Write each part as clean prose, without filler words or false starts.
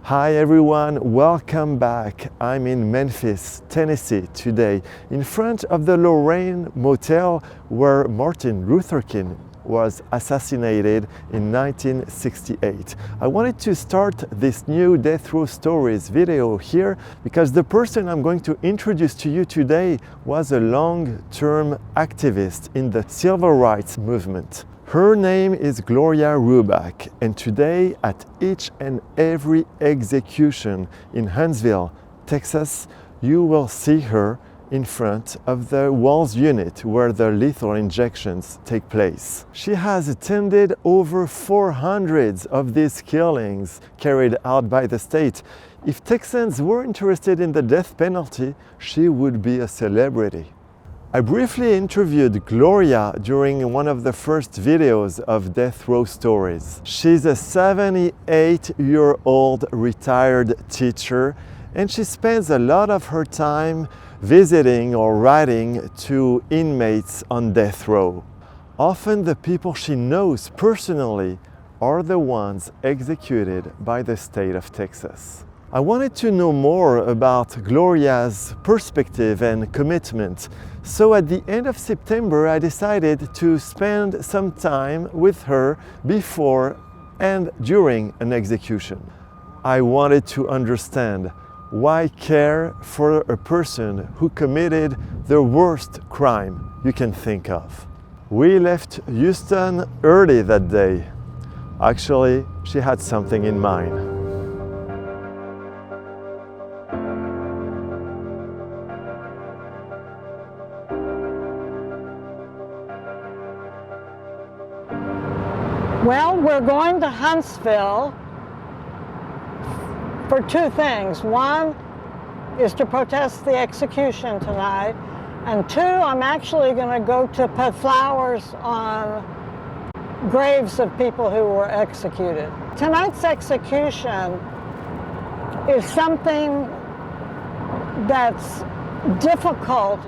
Hi everyone, welcome back. I'm in Memphis, Tennessee today, in front of the Lorraine Motel where Martin Luther King was assassinated in 1968. I wanted to start this new Death Row Stories video here because the person I'm going to introduce to you today was a long-term activist in the civil rights movement. Her name is Gloria Rubac, and today at each and every execution in Huntsville, Texas, you will see her in front of the Huntsville Unit where the lethal injections take place. She has attended over 400 of these killings carried out by the state. If Texans were interested in the death penalty, she would be a celebrity. I briefly interviewed Gloria during one of the first videos of Death Row Stories. She's a 78-year-old retired teacher, and she spends a lot of her time visiting or writing to inmates on death row. Often the people she knows personally are the ones executed by the state of Texas. I wanted to know more about Gloria's perspective and commitment, so at the end of September I decided to spend some time with her before and during an execution. I wanted to understand why care for a person who committed the worst crime you can think of. We left Houston early that day. Actually, she had something in mind. Well, we're going to Huntsville for two things. One is to protest the execution tonight, and two, I'm actually going to go to put flowers on graves of people who were executed. Tonight's execution is something that's difficult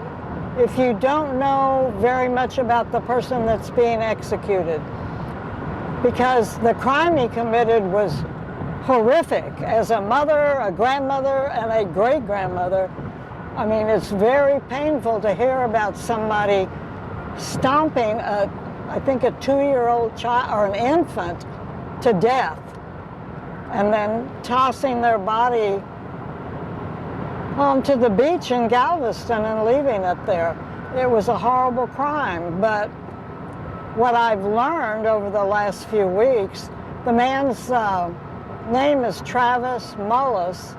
if you don't know very much about the person that's being executed, because the crime he committed was horrific. As a mother, a grandmother, and a great-grandmother, I mean, it's very painful to hear about somebody stomping I think a 2-year-old child or an infant to death and then tossing their body onto the beach in Galveston and leaving it there. It was a horrible crime, but what I've learned over the last few weeks, the man's name is Travis Mullis,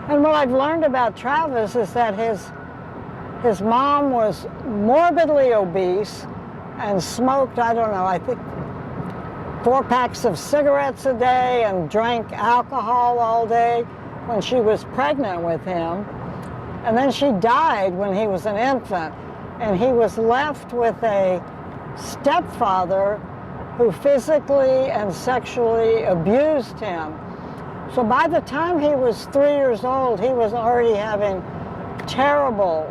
and what I've learned about Travis is that his mom was morbidly obese and smoked, I don't know, I think 4 packs of cigarettes a day and drank alcohol all day when she was pregnant with him. And then she died when he was an infant, and he was left with a stepfather who physically and sexually abused him. So by the time he was 3 years old, he was already having terrible,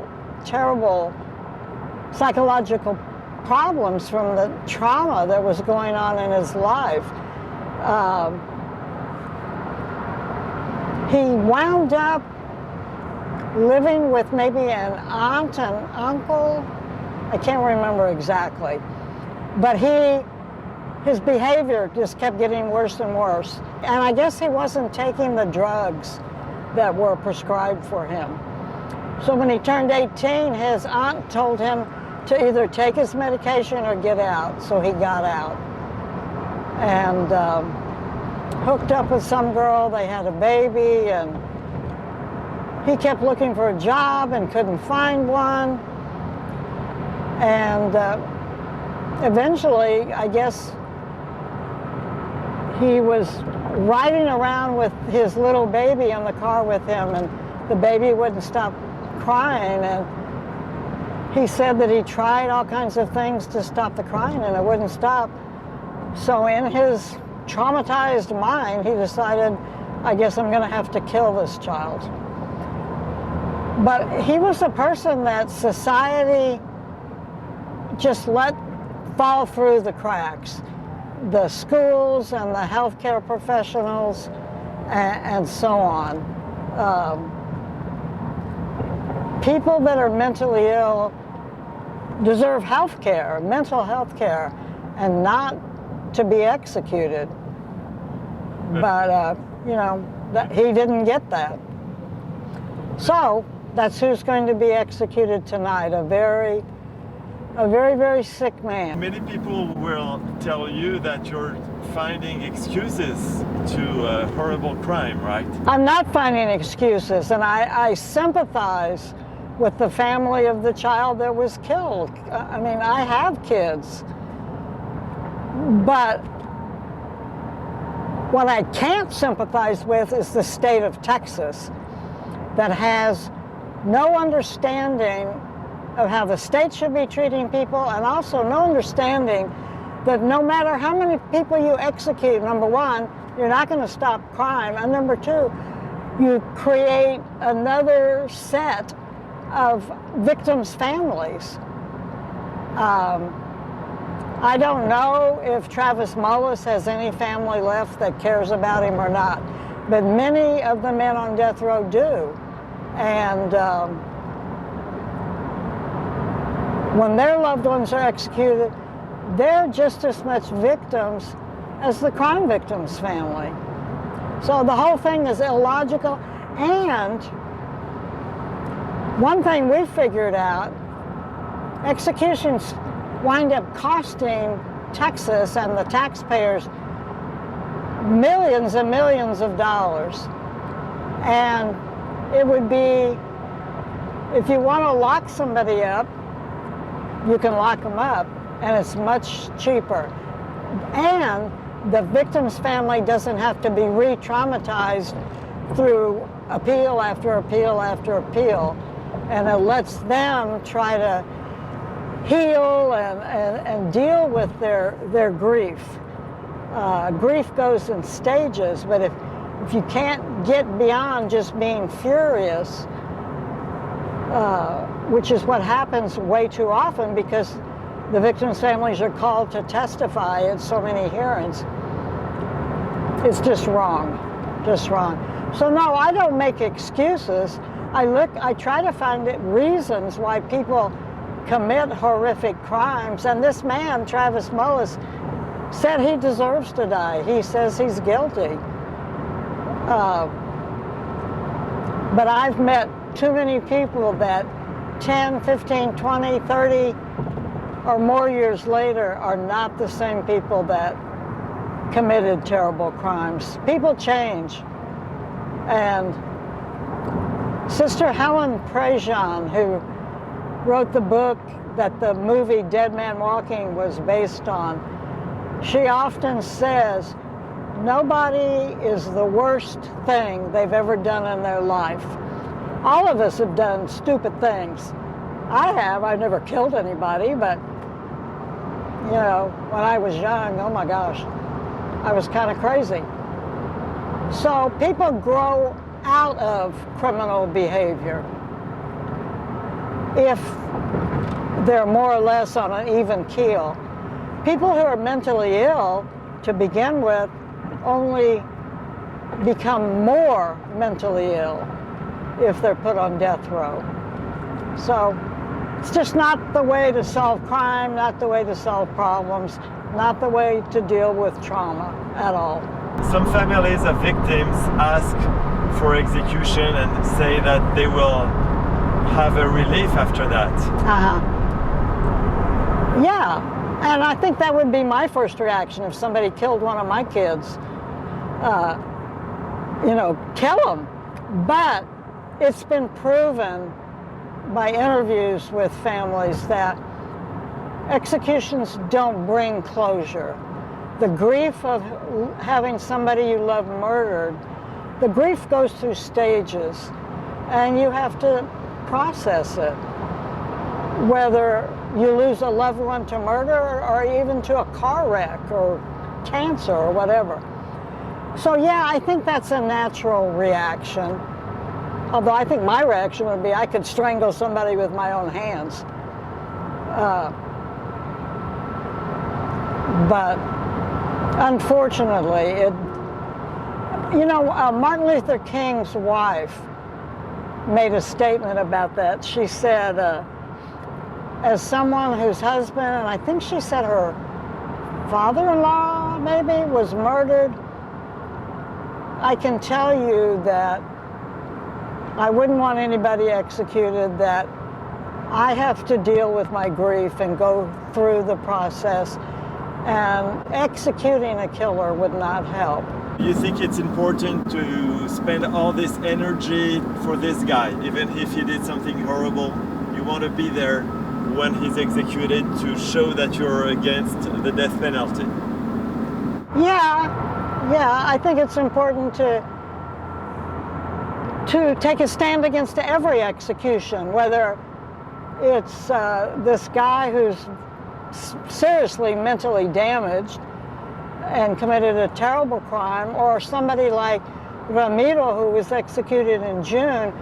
terrible psychological problems from the trauma that was going on in his life. He wound up living with maybe an aunt and uncle. I can't remember exactly. But his behavior just kept getting worse and worse. And I guess he wasn't taking the drugs that were prescribed for him. So when he turned 18, his aunt told him to either take his medication or get out. So he got out and hooked up with some girl. They had a baby, and he kept looking for a job and couldn't find one. And eventually, I guess, he was riding around with his little baby in the car with him, and the baby wouldn't stop crying. And he said that he tried all kinds of things to stop the crying, and it wouldn't stop. So in his traumatized mind, he decided, I guess I'm going to have to kill this child. But he was a person that society just let fall through the cracks. The schools and the healthcare professionals and so on. People that are mentally ill deserve health care, mental health care, and not to be executed. But, he didn't get that. So that's who's going to be executed tonight, a very, very sick man. Many people will tell you that you're finding excuses to horrible crime, right? I'm not finding excuses, and I sympathize with the family of the child that was killed. I mean, I have kids, but what I can't sympathize with is the state of Texas that has no understanding of how the state should be treating people, and also no understanding that no matter how many people you execute, number one, you're not going to stop crime, and number two, you create another set of victims' families. I don't know if Travis Mullis has any family left that cares about him or not, but many of the men on death row do. And when their loved ones are executed, they're just as much victims as the crime victim's family. So the whole thing is illogical. And one thing we figured out, executions wind up costing Texas and the taxpayers millions and millions of dollars. And it would be, if you want to lock somebody up, you can lock them up, and it's much cheaper. And the victim's family doesn't have to be re-traumatized through appeal after appeal after appeal, and it lets them try to heal and deal with their grief. Grief goes in stages, but if you can't get beyond just being furious, which is what happens way too often because the victims' families are called to testify at so many hearings, it's just wrong, just wrong. So no, I don't make excuses. I try to find reasons why people commit horrific crimes, and this man, Travis Mullis, said he deserves to die. He says he's guilty. But I've met too many people that 10, 15, 20, 30 or more years later are not the same people that committed terrible crimes. People change. And Sister Helen Prejean, who wrote the book that the movie Dead Man Walking was based on, she often says, nobody is the worst thing they've ever done in their life. All of us have done stupid things. I have. I've never killed anybody, but, you know, when I was young, oh my gosh, I was kind of crazy. So people grow out of criminal behavior if they're more or less on an even keel. People who are mentally ill, to begin with, only become more mentally ill if they're put on death row. So it's just not the way to solve crime, not the way to solve problems, not the way to deal with trauma at all. Some families of victims ask for execution and say that they will have a relief after that. Yeah. And I think that would be my first reaction if somebody killed one of my kids. You know, kill them. But it's been proven by interviews with families that executions don't bring closure. The grief of having somebody you love murdered, the grief goes through stages, and you have to process it. Whether you lose a loved one to murder or even to a car wreck or cancer or whatever. So yeah, I think that's a natural reaction. Although I think my reaction would be I could strangle somebody with my own hands. But unfortunately, You know, Martin Luther King's wife made a statement about that. She said, as someone whose husband, and I think she said her father-in-law maybe, was murdered, I can tell you that I wouldn't want anybody executed, that I have to deal with my grief and go through the process, and executing a killer would not help. You think it's important to spend all this energy for this guy, even if he did something horrible? You want to be there when he's executed to show that you're against the death penalty? Yeah, I think it's important to take a stand against every execution, whether it's this guy who's seriously mentally damaged and committed a terrible crime, or somebody like Ramiro, who was executed in June,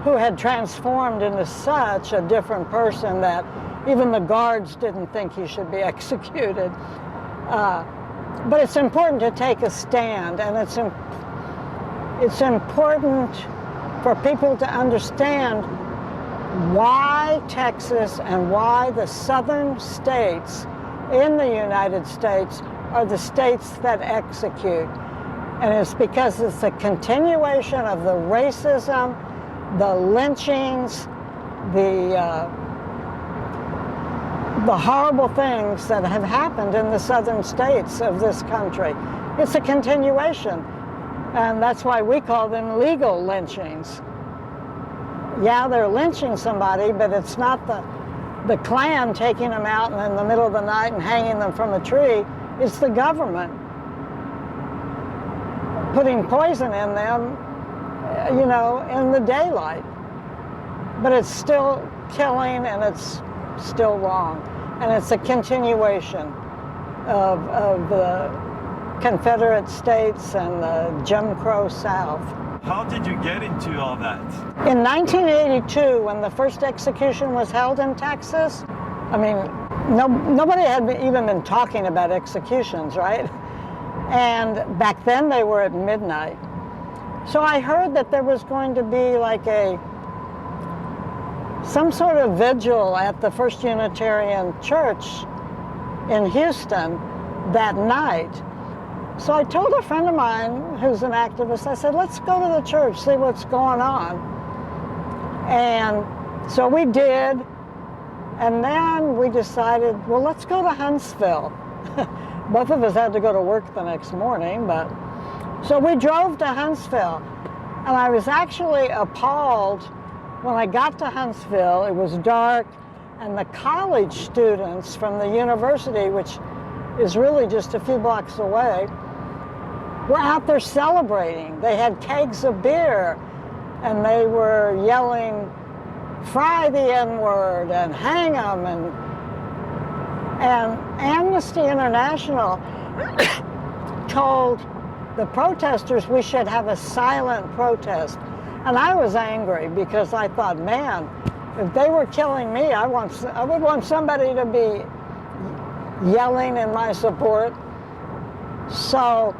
who had transformed into such a different person that even the guards didn't think he should be executed. But it's important to take a stand, and it's important for people to understand why Texas and why the southern states in the United States are the states that execute. And it's because it's a continuation of the racism, the lynchings, the horrible things that have happened in the southern states of this country. It's a continuation, and that's why we call them legal lynchings. Yeah, they're lynching somebody, but it's not the Klan taking them out in the middle of the night and hanging them from a tree. It's the government putting poison in them, you know, in the daylight. But it's still killing, and it's still wrong. And it's a continuation of the Confederate States and the Jim Crow South. How did you get into all that? In 1982, when the first execution was held in Texas, I mean, nobody had even been talking about executions, right? And back then they were at midnight. So I heard that there was going to be like some sort of vigil at the First Unitarian Church in Houston that night. So I told a friend of mine who's an activist, I said, let's go to the church, see what's going on. And so we did, and then we decided, well, let's go to Huntsville. Both of us had to go to work the next morning, but so we drove to Huntsville. And I was actually appalled when I got to Huntsville. It was dark, and the college students from the university, which is really just a few blocks away, were out there celebrating. They had kegs of beer, and they were yelling, "Fry the N-word," and "hang 'em," and Amnesty International told the protesters we should have a silent protest. And I was angry because I thought, man, if they were killing me, I would want somebody to be yelling in my support. So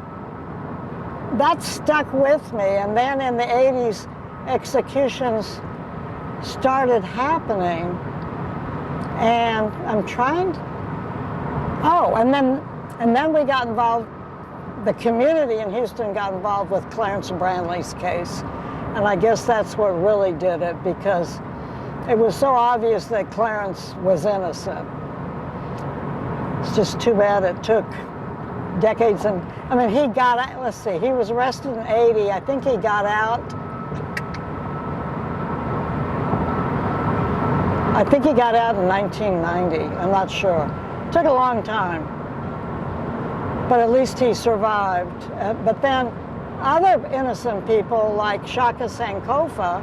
that stuck with me. And then in the 80s, executions started happening. And I'm trying to, and then we got involved, the community in Houston got involved with Clarence Brantley's case. And I guess that's what really did it, because it was so obvious that Clarence was innocent. It's just too bad it took decades. And I mean, he got out, let's see, he was arrested in 80. I think he got out. I think he got out in 1990. I'm not sure. It took a long time, but at least he survived. But then other innocent people like Shaka Sankofa,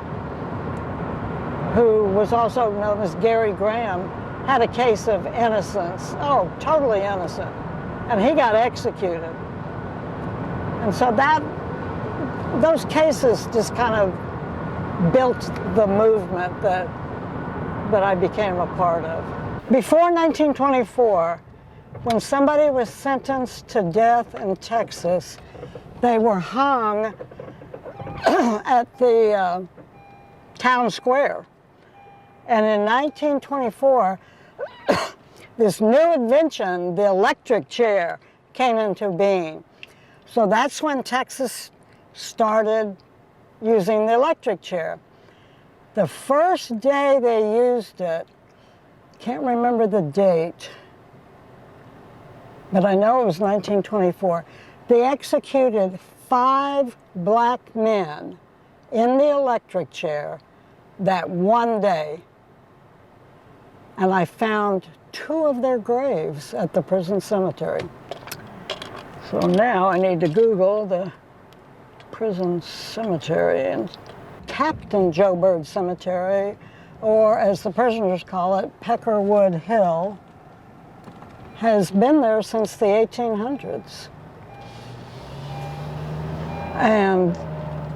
who was also known as Gary Graham, had a case of innocence. Oh, totally innocent. And he got executed. And so those cases just kind of built the movement that I became a part of. Before 1924, when somebody was sentenced to death in Texas, They were hung at the town square. And in 1924, this new invention, the electric chair, came into being. So that's when Texas started using the electric chair. The first day they used it, can't remember the date, but I know it was 1924. They executed 5 black men in the electric chair that one day. And I found 2 of their graves at the prison cemetery. So now I need to Google the prison cemetery, and Captain Joe Bird Cemetery, or as the prisoners call it, Peckerwood Hill, has been there since the 1800s. And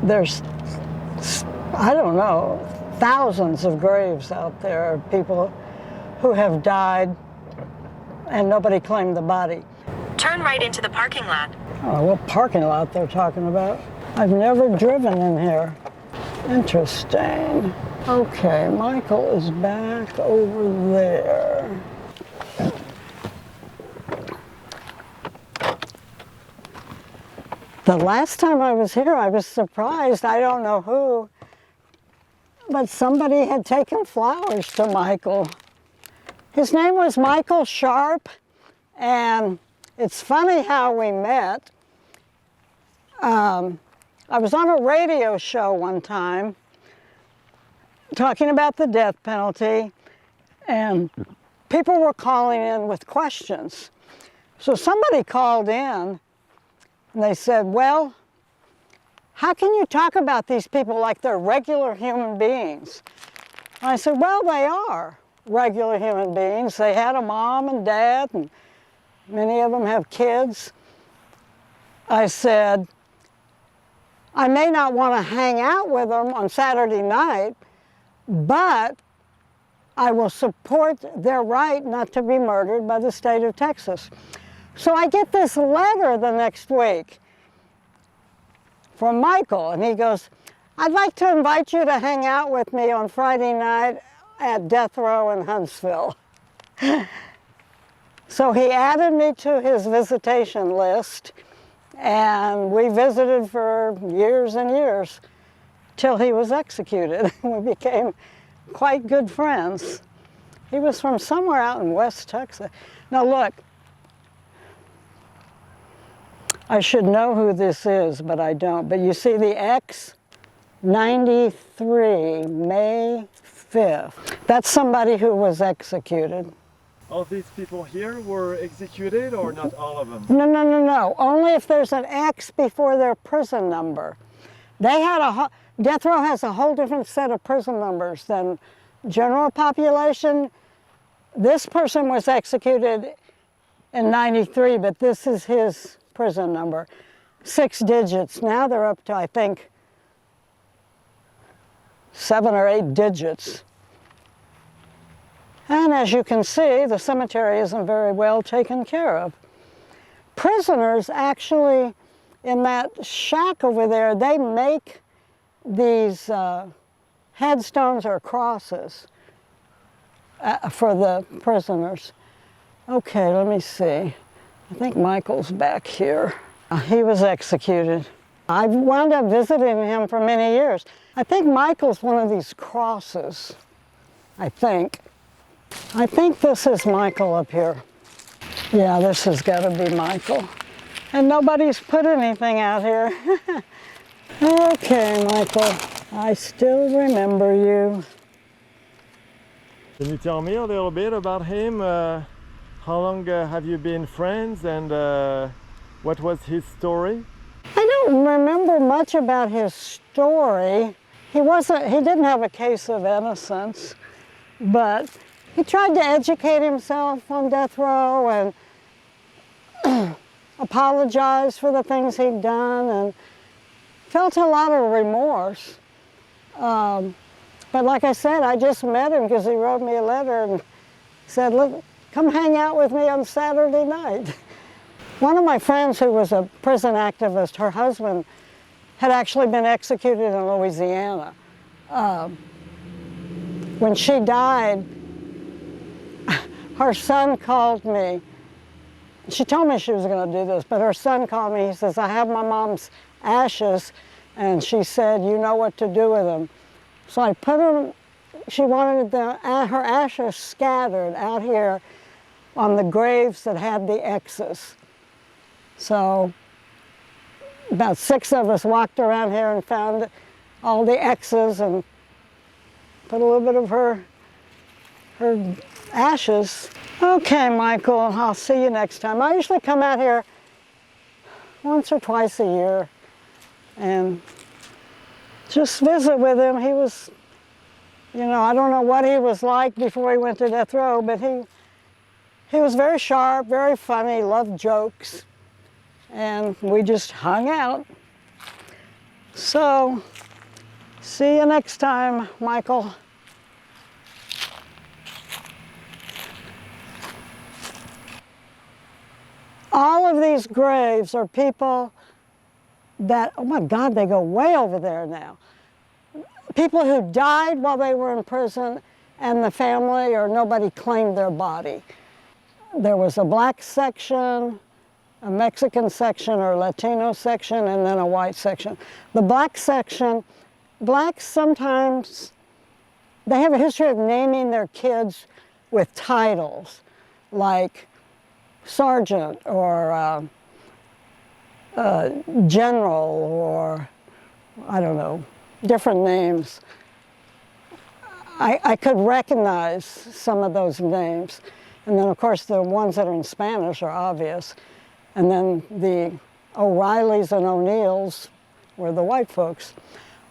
there's, I don't know, thousands of graves out there of people who have died and nobody claimed the body. Turn right into the parking lot. Oh, what parking lot they're talking about? I've never driven in here. Interesting. Okay, Michael is back over there. The last time I was here, I was surprised, I don't know who, but somebody had taken flowers to Michael. His name was Michael Sharp, and it's funny how we met. I was on a radio show one time talking about the death penalty, and people were calling in with questions. So somebody called in and they said, well, how can you talk about these people like they're regular human beings? And I said, well, they are regular human beings. They had a mom and dad, and many of them have kids. I said, I may not want to hang out with them on Saturday night, but I will support their right not to be murdered by the state of Texas. So I get this letter the next week from Michael, and he goes, I'd like to invite you to hang out with me on Friday night at Death Row in Huntsville. So he added me to his visitation list, and we visited for years and years till he was executed. We became quite good friends. He was from somewhere out in West Texas. Now look, I should know who this is, but I don't. But you see the X, 93, May 5th. That's somebody who was executed. All these people here were executed, or not all of them? No, no, no, no. Only if there's an X before their prison number. They had Death Row has a whole different set of prison numbers than general population. This person was executed in 93, but this is his prison number. 6 digits. Now they're up to, I think, 7 or 8 digits. And as you can see, the cemetery isn't very well taken care of. Prisoners actually, in that shack over there, they make these headstones or crosses for the prisoners. Okay, let me see. I think Michael's back here. He was executed. I wound up visiting him for many years. I think Michael's one of these crosses, I think. I think this is Michael up here. Yeah, this has got to be Michael. And nobody's put anything out here. Okay, Michael, I still remember you. Can you tell me a little bit about him? How long have you been friends, and what was his story? I don't remember much about his story. He didn't have a case of innocence, but he tried to educate himself on death row and apologize for the things he'd done, and felt a lot of remorse. But like I said, I just met him because he wrote me a letter and said, look, come hang out with me on Saturday night. One of my friends who was a prison activist, her husband had actually been executed in Louisiana. When she died, her son called me. She told me she was going to do this, but her son called me. He says, I have my mom's ashes, and she said, you know what to do with them. So I put them, she wanted her ashes scattered out here on the graves that had the X's. So about 6 of us walked around here and found all the X's and put a little bit of her ashes. Okay, Michael, I'll see you next time. I usually come out here once or twice a year and just visit with him. He was, you know, I don't know what he was like before he went to death row, but he was very sharp, very funny, loved jokes, and we just hung out. So, see you next time, Michael. All of these graves are people that, oh my God, they go way over there now. People who died while they were in prison and the family or nobody claimed their body. There was a black section, a Mexican section or Latino section, and then a white section. The black section, blacks sometimes, they have a history of naming their kids with titles like sergeant or general or, I don't know, different names. I could recognize some of those names. And then, of course, the ones that are in Spanish are obvious. And then the O'Reillys and O'Neills were the white folks.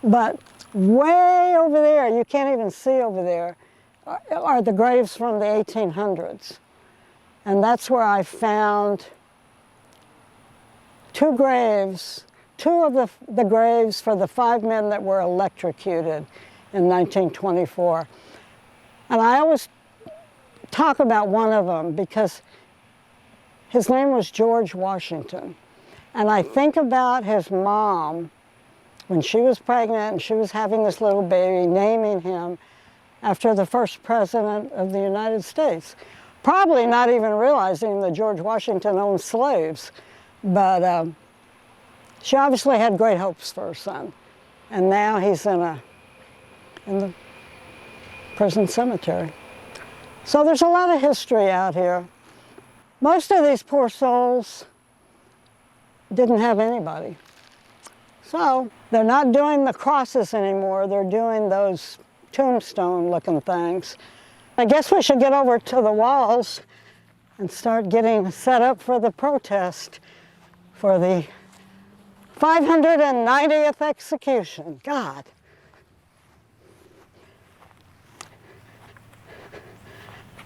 But way over there, you can't even see over there, are the graves from the 1800s. And that's where I found 2 graves, 2 of the graves for the 5 men that were electrocuted in 1924. And I always talk about one of them because his name was George Washington. And I think about his mom when she was pregnant and she was having this little baby, naming him after the first president of the United States. Probably not even realizing that George Washington owned slaves, but she obviously had great hopes for her son. And now he's in the prison cemetery. So there's a lot of history out here. Most of these poor souls didn't have anybody. So they're not doing the crosses anymore, they're doing those tombstone-looking things. I guess we should get over to the walls and start getting set up for the protest for the 590th execution. God.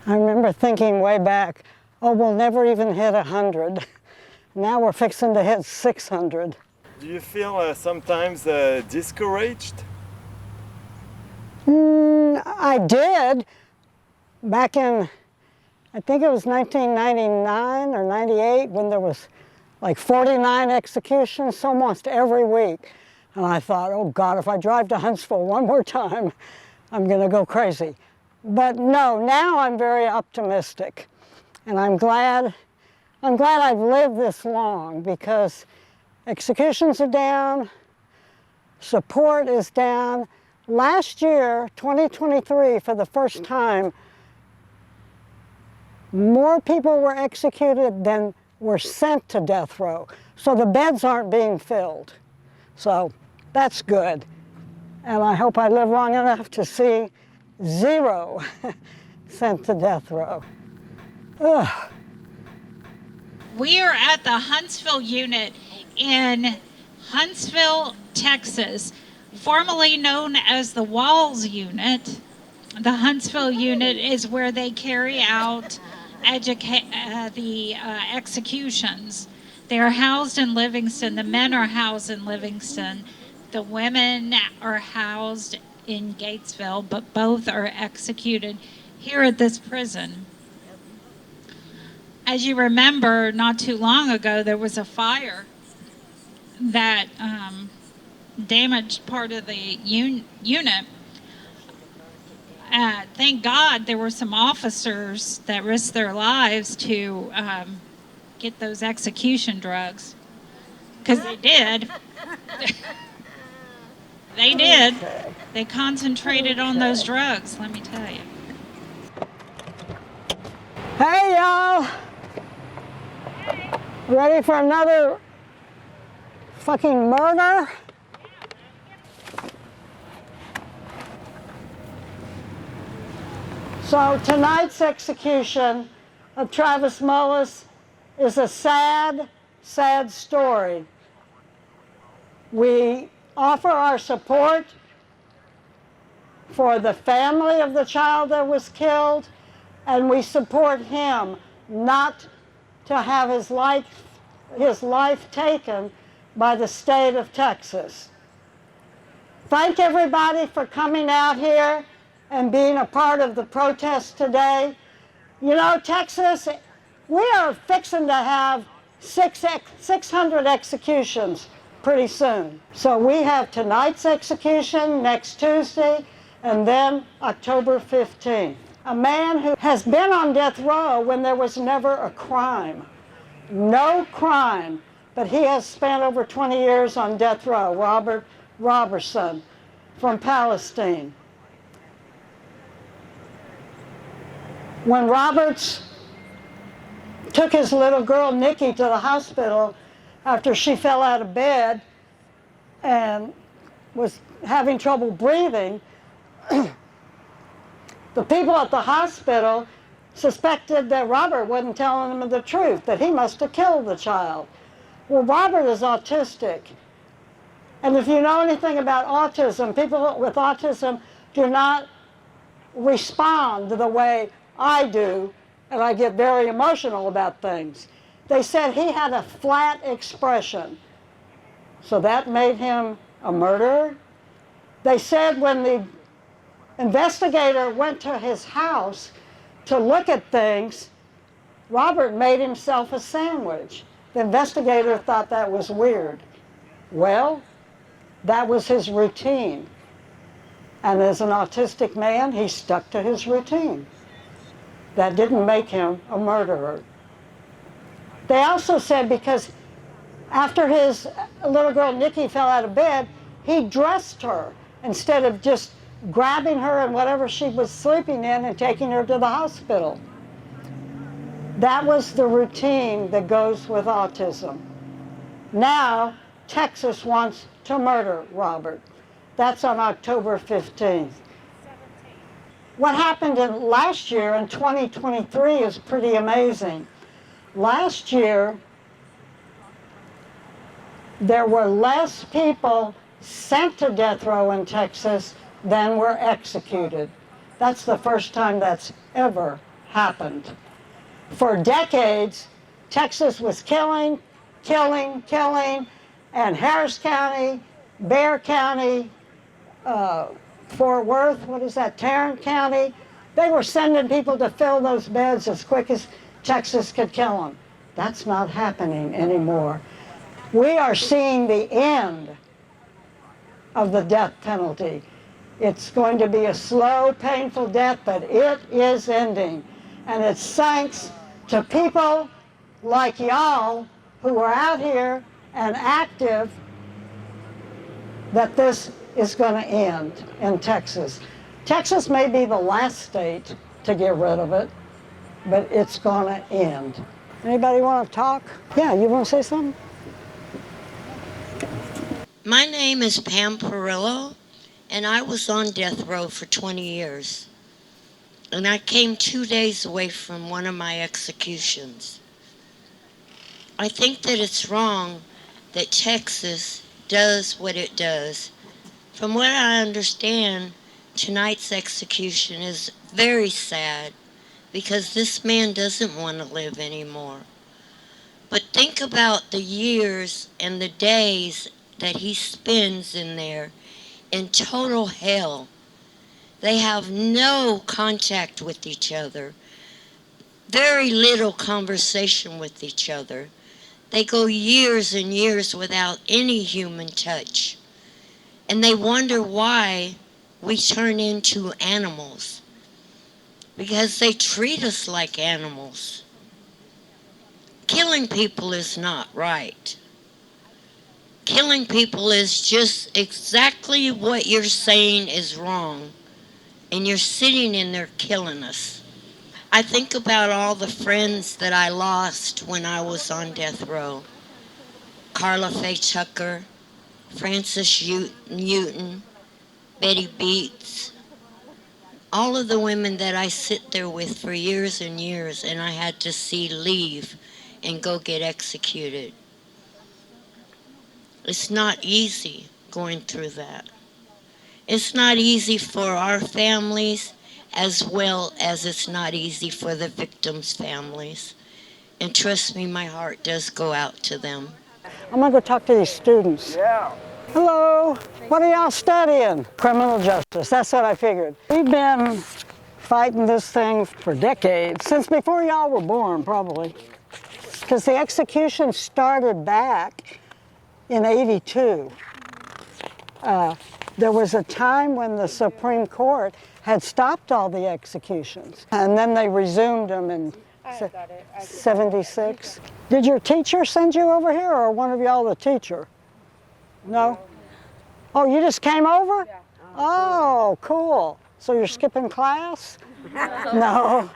I remember thinking way back, oh, we'll never even hit 100. Now we're fixing to hit 600. Do you feel sometimes discouraged? I did. Back in, I think it was 1999 or 98 when there was like 49 executions almost every week. And I thought, oh God, if I drive to Huntsville one more time, I'm gonna go crazy. But no, now I'm very optimistic. And I'm glad I've lived this long because executions are down, support is down. Last year, 2023, for the first time, more people were executed than were sent to death row. So the beds aren't being filled. So that's good. And I hope I live long enough to see 0 sent to death row. Ugh. We are at the Huntsville Unit in Huntsville, Texas, formerly known as the Walls Unit. The Huntsville Unit is where they carry out the executions. They are housed in Livingston. The men are housed in Livingston. The women are housed in Gatesville, but both are executed here at this prison. As you remember, not too long ago, there was a fire that damaged part of the unit. Thank God there were some officers that risked their lives to get those execution drugs. Because they did. They did. They concentrated on those drugs, let me tell you. Hey, y'all. Ready for another fucking murder? So tonight's execution of Travis Mullis is a sad, sad story. We offer our support for the family of the child that was killed, and we support him not to have his life taken by the state of Texas. Thank everybody for coming out here and being a part of the protest today. You know, Texas, we are fixing to have 600 executions pretty soon. So we have tonight's execution next Tuesday, and then October 15th. A man who has been on death row when there was never a crime. No crime, but he has spent over 20 years on death row, Robert Robertson from Palestine. When Roberts took his little girl Nikki to the hospital after she fell out of bed and was having trouble breathing, the people at the hospital suspected that Robert wasn't telling them the truth, that he must have killed the child. Well, Robert is autistic. And if you know anything about autism, people with autism do not respond the way I do, and I get very emotional about things. They said he had a flat expression, so that made him a murderer. They said when the investigator went to his house to look at things, Robert made himself a sandwich. The investigator thought that was weird. Well, that was his routine. And as an autistic man, he stuck to his routine. That didn't make him a murderer. They also said because after his little girl Nikki fell out of bed, he dressed her instead of just grabbing her and whatever she was sleeping in and taking her to the hospital. That was the routine that goes with autism. Now, Texas wants to murder Robert. That's on October 15th. What happened last year in 2023 is pretty amazing. Last year, there were less people sent to death row in Texas than were executed. That's the first time that's ever happened. For decades, Texas was killing, and Harris County, Bexar County, Fort Worth, Tarrant County, they were sending people to fill those beds as quick as Texas could kill them. That's not happening anymore. We are seeing the end of the death penalty. It's going to be a slow, painful death, but it is ending. And it's thanks to people like y'all who are out here and active that this is going to end in Texas. Texas may be the last state to get rid of it, but it's going to end. Anybody want to talk? Yeah, you want to say something? My name is Pam Perillo, and I was on death row for 20 years. And I came 2 days away from one of my executions. I think that it's wrong that Texas does what it does. From what I understand, tonight's execution is very sad because this man doesn't want to live anymore. But think about the years and the days that he spends in there in total hell. They have no contact with each other. very little conversation with each other. They go years and years without any human touch. And they wonder why we turn into animals. Because they treat us like animals. Killing people is not right. Killing people is just exactly what you're saying is wrong. And you're sitting in there killing us. I think about all the friends that I lost when I was on death row. Carla Faye Tucker, Frances Newton, Betty Beats, all of the women that I sit there with for years and years and I had to see leave and go get executed. It's not easy going through that. It's not easy for our families as well as it's not easy for the victims' families. And trust me, my heart does go out to them. I'm gonna go talk to these students. Yeah. Hello, what are y'all studying? Criminal justice, that's what I figured. We've been fighting this thing for decades, since before y'all were born, probably. Because the execution started back in '82. There was a time when the Supreme Court had stopped all the executions, and then they resumed them in 76. Did your teacher send you over here, or one of y'all the teacher? No? Oh, you just came over? Yeah. Oh, cool. So you're skipping class? No.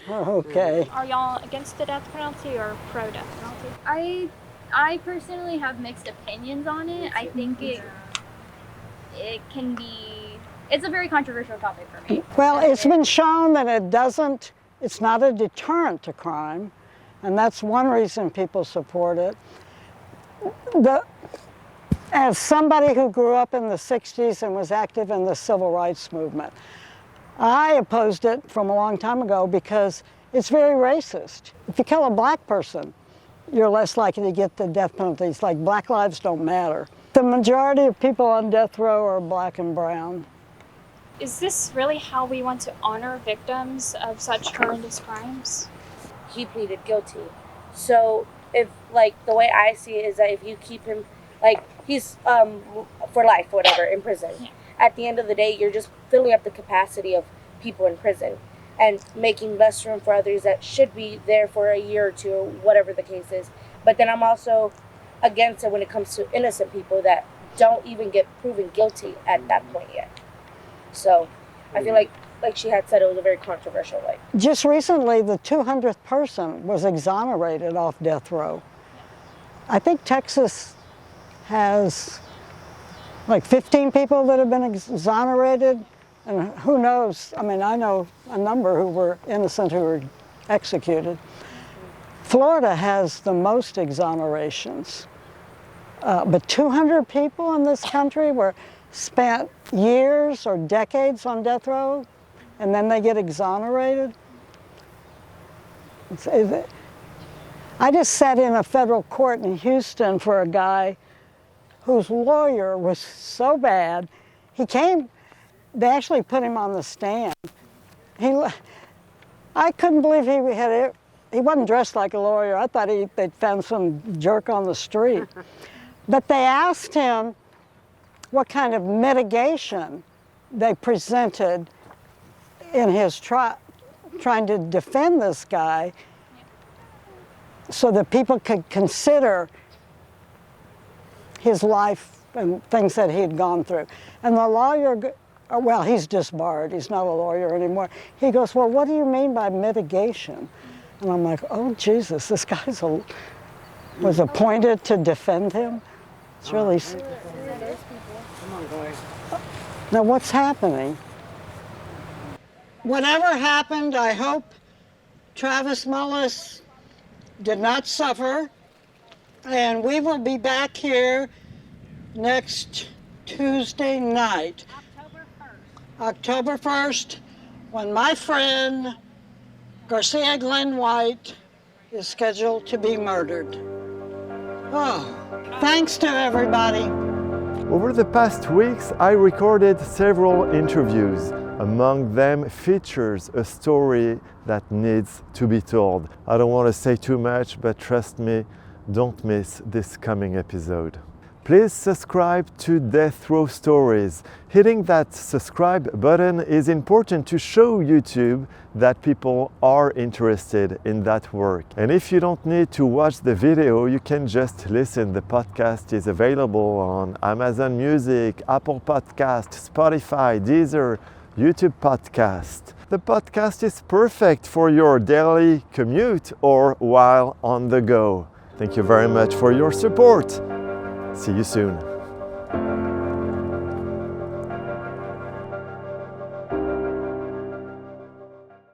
Okay. Are y'all against the death penalty or pro death penalty? I personally have mixed opinions on it. I think it can be, it's a very controversial topic for me. Well, it's been shown that it's not a deterrent to crime, and that's one reason people support it. As somebody who grew up in the 60s and was active in the civil rights movement, I opposed it from a long time ago because it's very racist. If you kill a black person, you're less likely to get the death penalty. It's like black lives don't matter. The majority of people on death row are black and brown. Is this really how we want to honor victims of such horrendous crimes? He pleaded guilty. So if, like, the way I see it is that if you keep him, like, he's for life, whatever, in prison. Yeah. At the end of the day, you're just filling up the capacity of people in prison and making less room for others that should be there for a year or two, or whatever the case is. But then I'm also against it when it comes to innocent people that don't even get proven guilty at that point yet. So I feel like she had said, it was a very controversial way. Just recently, the 200th person was exonerated off death row. I think Texas has like 15 people that have been exonerated, and who knows, I mean, I know a number who were innocent who were executed. Florida has the most exonerations, but 200 people in this country were spent years or decades on death row, and then they get exonerated. I just sat in a federal court in Houston for a guy whose lawyer was so bad, they actually put him on the stand. I couldn't believe he wasn't dressed like a lawyer. I thought they'd found some jerk on the street. But they asked him what kind of mitigation they presented in his trial, trying to defend this guy so that people could consider his life and things that he'd gone through. And the lawyer, well, he's disbarred, he's not a lawyer anymore. He goes, well, what do you mean by mitigation? And I'm like, oh, Jesus, this guy was appointed to defend him? It's really... Now, what's happening? Whatever happened, I hope Travis Mullis did not suffer, and we will be back here next Tuesday night, October 1st, when my friend Garcia Glenn White is scheduled to be murdered. Oh, thanks to everybody. Over the past weeks, I recorded several interviews Among them features a story that needs to be told. I don't want to say too much, but trust me, don't miss this coming episode. Please subscribe to Death Row Stories. Hitting that subscribe button is important to show YouTube that people are interested in that work. And if you don't need to watch the video, you can just listen. The podcast is available on Amazon Music, Apple Podcast, Spotify, Deezer, YouTube Podcast. The podcast is perfect for your daily commute or while on the go. Thank you very much for your support. See you soon.